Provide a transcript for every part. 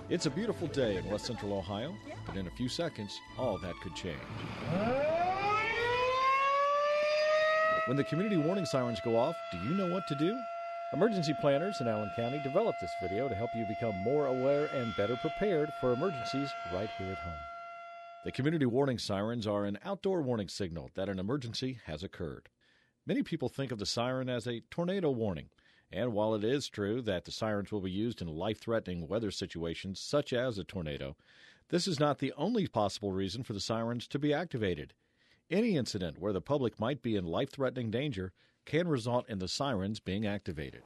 It's a beautiful day in West Central Ohio, but in a few seconds, all that could change. When the community warning sirens go off, do you know what to do? Emergency planners in Allen County developed this video to help you become more aware and better prepared for emergencies right here at home. The community warning sirens are an outdoor warning signal that an emergency has occurred. Many people think of the siren as a tornado warning, and while it is true that the sirens will be used in life-threatening weather situations such as a tornado, this is not the only possible reason for the sirens to be activated. Any incident where the public might be in life-threatening danger can result in the sirens being activated.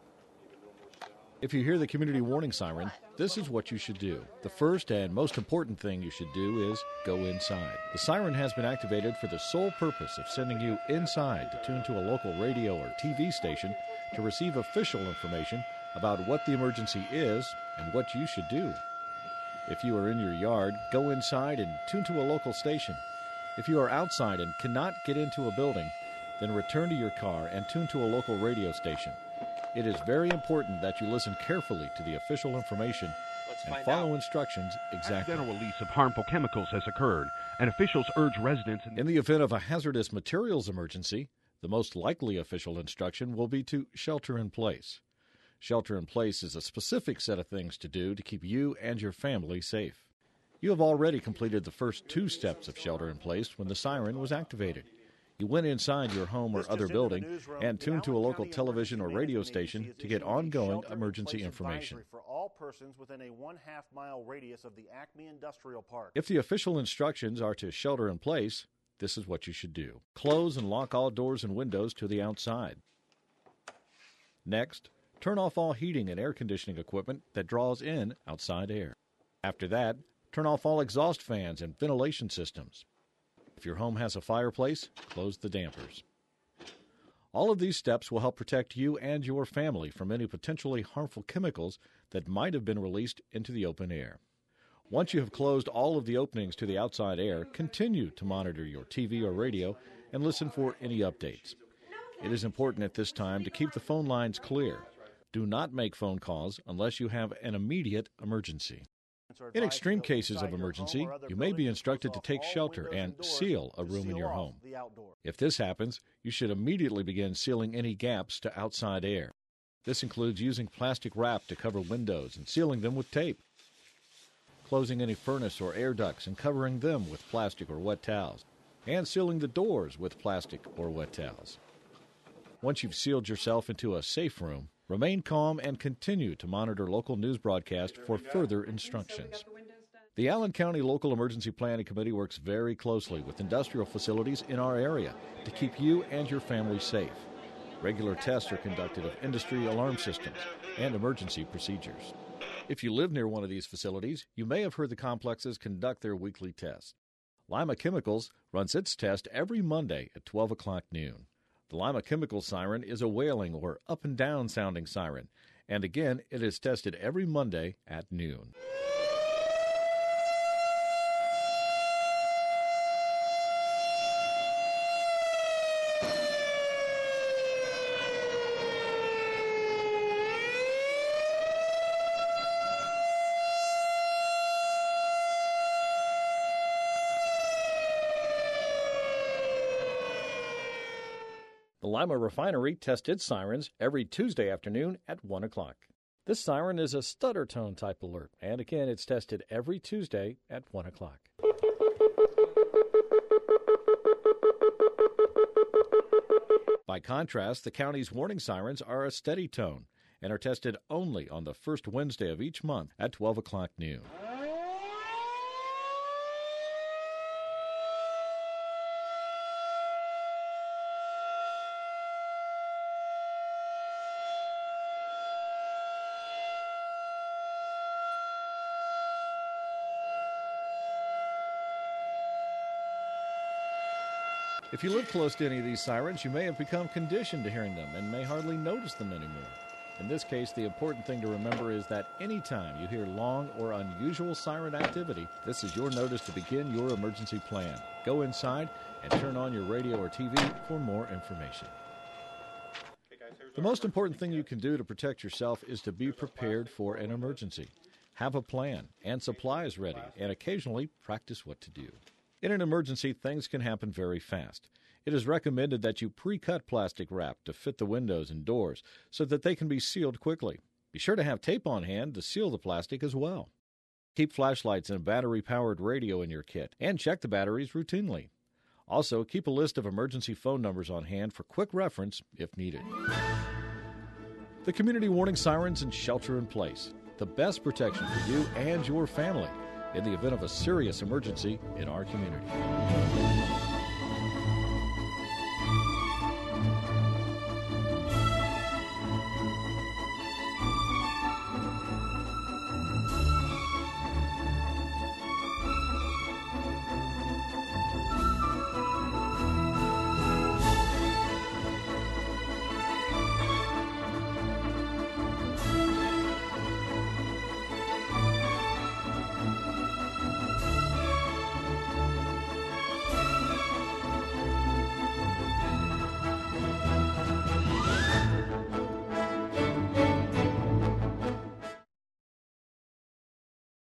If you hear the community warning siren, this is what you should do. The first and most important thing you should do is go inside. The siren has been activated for the sole purpose of sending you inside to tune to a local radio or TV station to receive official information about what the emergency is and what you should do. If you are in your yard, go inside and tune to a local station. If you are outside and cannot get into a building, then return to your car and tune to a local radio station. It is very important that you listen carefully to the official information and follow instructions exactly. Accidental release of harmful chemicals has occurred, and officials urge residents... In the event of a hazardous materials emergency, the most likely official instruction will be to shelter in place. Shelter in place is a specific set of things to do to keep you and your family safe. You have already completed the first 2 steps of shelter in place when the siren was activated. You went inside your home or other building and tuned to a local television or radio station to get ongoing emergency information. For all persons within a 1/2 mile radius of the Acme Industrial Park. If the official instructions are to shelter in place, this is what you should do. Close and lock all doors and windows to the outside. Next, turn off all heating and air conditioning equipment that draws in outside air. After that, turn off all exhaust fans and ventilation systems. If your home has a fireplace, close the dampers. All of these steps will help protect you and your family from any potentially harmful chemicals that might have been released into the open air. Once you have closed all of the openings to the outside air, continue to monitor your TV or radio and listen for any updates. It is important at this time to keep the phone lines clear. Do not make phone calls unless you have an immediate emergency. In extreme cases of emergency, you may be instructed to take shelter and seal a room in your home. If this happens, you should immediately begin sealing any gaps to outside air. This includes using plastic wrap to cover windows and sealing them with tape, closing any furnace or air ducts and covering them with plastic or wet towels, and sealing the doors with plastic or wet towels. Once you've sealed yourself into a safe room, remain calm and continue to monitor local news broadcasts for further instructions. The Allen County Local Emergency Planning Committee works very closely with industrial facilities in our area to keep you and your family safe. Regular tests are conducted of industry alarm systems and emergency procedures. If you live near one of these facilities, you may have heard the complexes conduct their weekly tests. Lima Chemicals runs its test every Monday at 12 o'clock noon. The Lima Chemical siren is a wailing or up and down sounding siren, and again, it is tested every Monday at noon. The Lima Refinery tests its sirens every Tuesday afternoon at 1 o'clock. This siren is a stutter tone type alert, and again, it's tested every Tuesday at 1 o'clock. By contrast, the county's warning sirens are a steady tone and are tested only on the first Wednesday of each month at 12 o'clock noon. If you live close to any of these sirens, you may have become conditioned to hearing them and may hardly notice them anymore. In this case, the important thing to remember is that anytime you hear long or unusual siren activity, this is your notice to begin your emergency plan. Go inside and turn on your radio or TV for more information. The most important thing you can do to protect yourself is to be prepared for an emergency. Have a plan and supplies ready, and occasionally practice what to do. In an emergency, things can happen very fast. It is recommended that you pre-cut plastic wrap to fit the windows and doors so that they can be sealed quickly. Be sure to have tape on hand to seal the plastic as well. Keep flashlights and a battery-powered radio in your kit, and check the batteries routinely. Also, keep a list of emergency phone numbers on hand for quick reference if needed. The community warning sirens and shelter in place. The best protection for you and your family in the event of a serious emergency in our community.